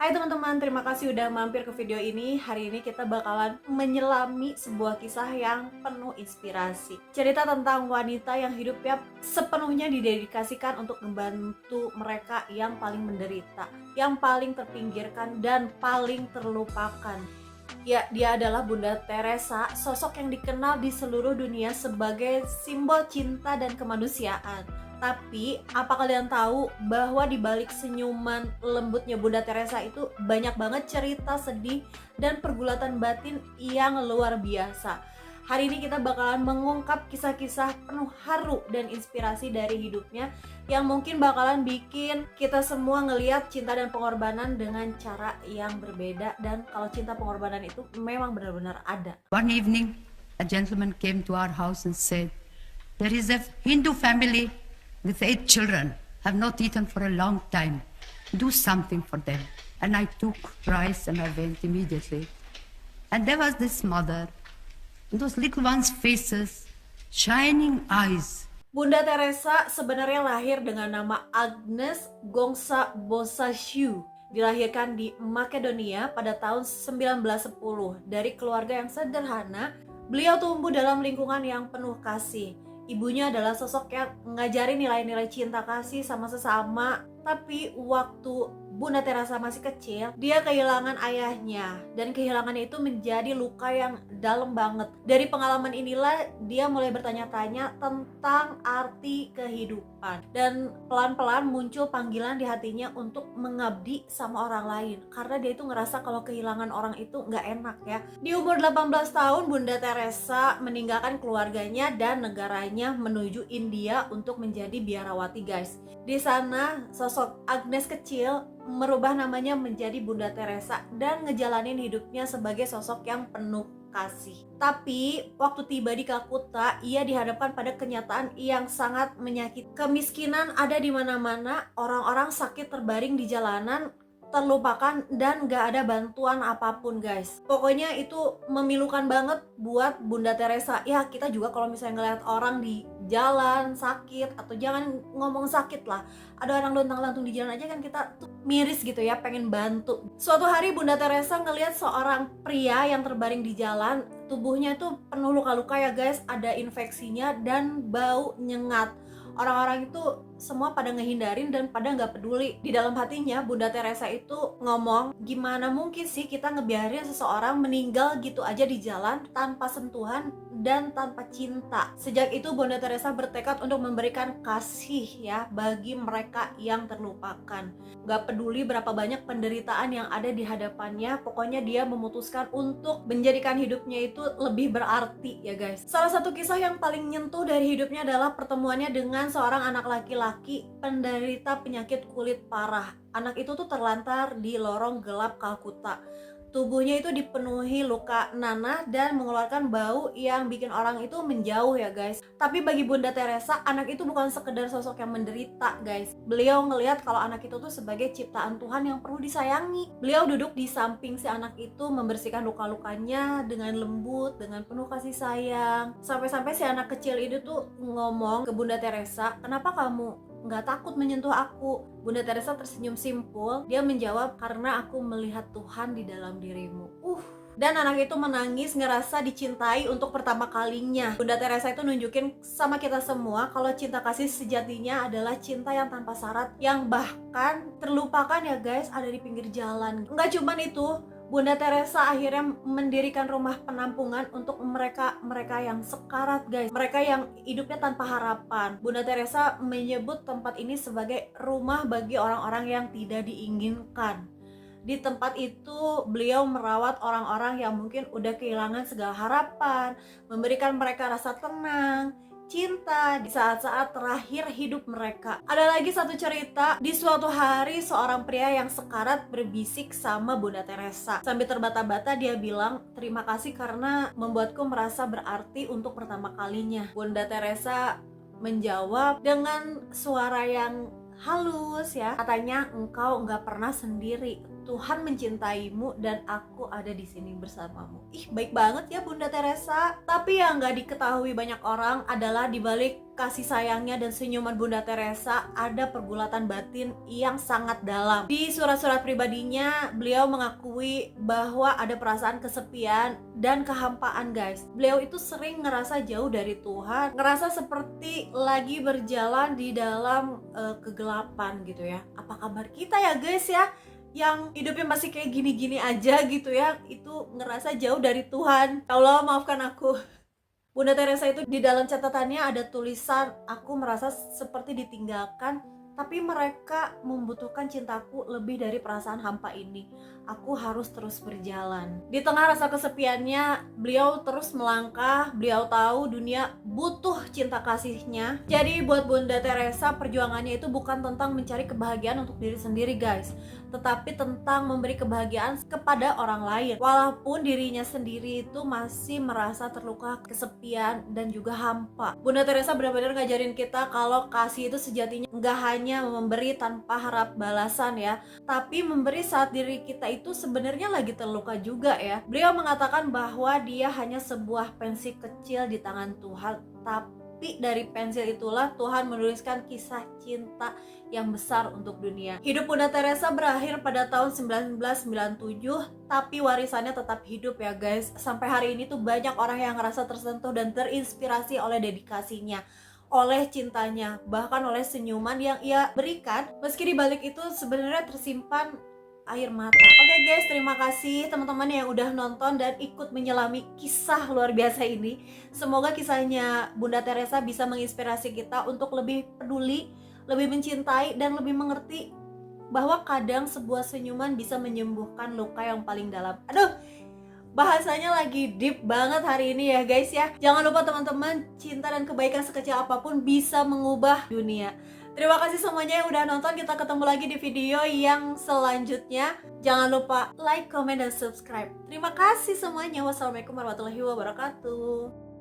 Hai teman-teman, terima kasih udah mampir ke video ini. Hari ini kita bakalan menyelami sebuah kisah yang penuh inspirasi. Cerita tentang wanita yang hidupnya sepenuhnya didedikasikan untuk membantu mereka yang paling menderita, yang paling terpinggirkan, dan paling terlupakan. Ya, dia adalah Bunda Teresa, sosok yang dikenal di seluruh dunia sebagai simbol cinta dan kemanusiaan. Tapi, apa kalian tahu bahwa di balik senyuman lembutnya Bunda Teresa itu banyak banget cerita sedih dan pergulatan batin yang luar biasa. Hari ini kita bakalan mengungkap kisah-kisah penuh haru dan inspirasi dari hidupnya yang mungkin bakalan bikin kita semua ngelihat cinta dan pengorbanan dengan cara yang berbeda, dan kalau cinta pengorbanan itu memang benar-benar ada. One evening, a gentleman came to our house and said, "There is a Hindu family with 8 children, have not eaten for a long time. Do something for them." And I took rice and I went immediately. And there was this mother, and those little ones' faces, shining eyes. Bunda Teresa sebenarnya lahir dengan nama Agnes Gongsa Bosashiu. Dilahirkan di Makedonia pada tahun 1910 dari keluarga yang sederhana. Beliau tumbuh dalam lingkungan yang penuh kasih. Ibunya adalah sosok yang ngajari nilai-nilai cinta kasih sama sesama. Tapi waktu Bunda Teresa masih kecil, dia kehilangan ayahnya, dan kehilangannya itu menjadi luka yang dalam banget. Dari pengalaman inilah dia mulai bertanya-tanya tentang arti kehidupan, dan pelan-pelan muncul panggilan di hatinya untuk mengabdi sama orang lain, karena dia itu ngerasa kalau kehilangan orang itu nggak enak ya. Di umur 18 tahun Bunda Teresa meninggalkan keluarganya dan negaranya menuju India untuk menjadi biarawati, guys. Di sana sosok Agnes kecil merubah namanya menjadi Bunda Teresa dan ngejalanin hidupnya sebagai sosok yang penuh kasih. Tapi waktu tiba di Kalkuta, ia dihadapkan pada kenyataan yang sangat menyakitkan. Kemiskinan ada di mana-mana, orang-orang sakit terbaring di jalanan, terlupakan, dan gak ada bantuan apapun, guys. Pokoknya itu memilukan banget buat Bunda Teresa. Ya, kita juga kalau misalnya ngeliat orang di jalan sakit, atau jangan ngomong sakit lah, ada orang lontang-lantung di jalan aja kan kita tuh miris gitu ya, pengen bantu. Suatu hari Bunda Teresa ngelihat seorang pria yang terbaring di jalan. Tubuhnya tuh penuh luka-luka ya guys, ada infeksinya dan bau nyengat. Orang-orang itu semua pada ngehindarin dan pada nggak peduli. Di dalam hatinya Bunda Teresa itu ngomong, gimana mungkin sih kita ngebiarin seseorang meninggal gitu aja di jalan tanpa sentuhan dan tanpa cinta. Sejak itu Bunda Teresa bertekad untuk memberikan kasih ya bagi mereka yang terlupakan. Gak peduli berapa banyak penderitaan yang ada di hadapannya, pokoknya dia memutuskan untuk menjadikan hidupnya itu lebih berarti ya guys. Salah satu kisah yang paling nyentuh dari hidupnya adalah pertemuannya dengan seorang anak laki-laki penderita penyakit kulit parah. Anak itu tuh terlantar di lorong gelap Kalkuta. Tubuhnya itu dipenuhi luka nanah dan mengeluarkan bau yang bikin orang itu menjauh ya guys. Tapi bagi Bunda Teresa, anak itu bukan sekedar sosok yang menderita guys. Beliau ngelihat kalau anak itu tuh sebagai ciptaan Tuhan yang perlu disayangi. Beliau duduk di samping si anak itu, membersihkan luka-lukanya dengan lembut, dengan penuh kasih sayang. Sampai-sampai si anak kecil itu tuh ngomong ke Bunda Teresa, "Kenapa kamu nggak takut menyentuh aku?" Bunda Teresa tersenyum simpul. Dia menjawab, "Karena aku melihat Tuhan di dalam dirimu." Dan anak itu menangis, ngerasa dicintai untuk pertama kalinya. Bunda Teresa itu nunjukin sama kita semua kalau cinta kasih sejatinya adalah cinta yang tanpa syarat, yang bahkan terlupakan ya guys, ada di pinggir jalan. Nggak cuman itu, Bunda Teresa akhirnya mendirikan rumah penampungan untuk mereka yang sekarat guys, mereka yang hidupnya tanpa harapan. Bunda Teresa menyebut tempat ini sebagai rumah bagi orang-orang yang tidak diinginkan. Di tempat itu beliau merawat orang-orang yang mungkin udah kehilangan segala harapan, memberikan mereka rasa tenang, cinta di saat-saat terakhir hidup mereka. Ada lagi satu cerita, di suatu hari seorang pria yang sekarat berbisik sama Bunda Teresa. Sambil terbata-bata dia bilang, "Terima kasih karena membuatku merasa berarti untuk pertama kalinya." Bunda Teresa menjawab dengan suara yang halus ya, katanya, "Engkau nggak pernah sendiri. Tuhan mencintaimu dan aku ada di sini bersamamu. Ih, baik banget ya Bunda Teresa. Tapi yang nggak diketahui banyak orang adalah di balik kasih sayangnya dan senyuman Bunda Teresa ada pergulatan batin yang sangat dalam. Di surat-surat pribadinya, beliau mengakui bahwa ada perasaan kesepian dan kehampaan, guys. Beliau itu sering ngerasa jauh dari Tuhan, ngerasa seperti lagi berjalan di dalam kegelapan gitu ya. Apa kabar kita ya guys ya? Yang hidupnya masih kayak gini-gini aja gitu ya, itu ngerasa jauh dari Tuhan. Ya Allah, maafkan aku. Bunda Teresa itu di dalam catatannya ada tulisan, aku merasa seperti ditinggalkan, tapi mereka membutuhkan cintaku lebih dari perasaan hampa ini. Aku harus terus berjalan. Di tengah rasa kesepiannya, beliau terus melangkah. Beliau tahu dunia butuh cinta kasihnya. Jadi buat Bunda Teresa, perjuangannya itu bukan tentang mencari kebahagiaan untuk diri sendiri, guys, tetapi tentang memberi kebahagiaan kepada orang lain. Walaupun dirinya sendiri itu masih merasa terluka, kesepian, dan juga hampa. Bunda Teresa benar-benar ngajarin kita kalau kasih itu sejatinya nggak hanya memberi tanpa harap balasan ya, tapi memberi saat diri kita itu sebenarnya lagi terluka juga ya. Beliau mengatakan bahwa dia hanya sebuah pensil kecil di tangan Tuhan, tapi dari pensil itulah Tuhan menuliskan kisah cinta yang besar untuk dunia. Hidup Bunda Teresa berakhir pada tahun 1997, tapi warisannya tetap hidup ya guys. Sampai hari ini tuh banyak orang yang ngerasa tersentuh dan terinspirasi oleh dedikasinya, oleh cintanya, bahkan oleh senyuman yang ia berikan. Meski di balik itu sebenarnya tersimpan air mata. Oke guys, terima kasih teman-teman yang udah nonton dan ikut menyelami kisah luar biasa ini. Semoga kisahnya Bunda Teresa bisa menginspirasi kita untuk lebih peduli, lebih mencintai, dan lebih mengerti bahwa kadang sebuah senyuman bisa menyembuhkan luka yang paling dalam. Aduh, bahasanya lagi deep banget hari ini ya guys ya. Jangan lupa teman-teman, cinta dan kebaikan sekecil apapun bisa mengubah dunia. Terima kasih semuanya yang udah nonton. Kita ketemu lagi di video yang selanjutnya. Jangan lupa like, comment, dan subscribe. Terima kasih semuanya. Wassalamualaikum warahmatullahi wabarakatuh.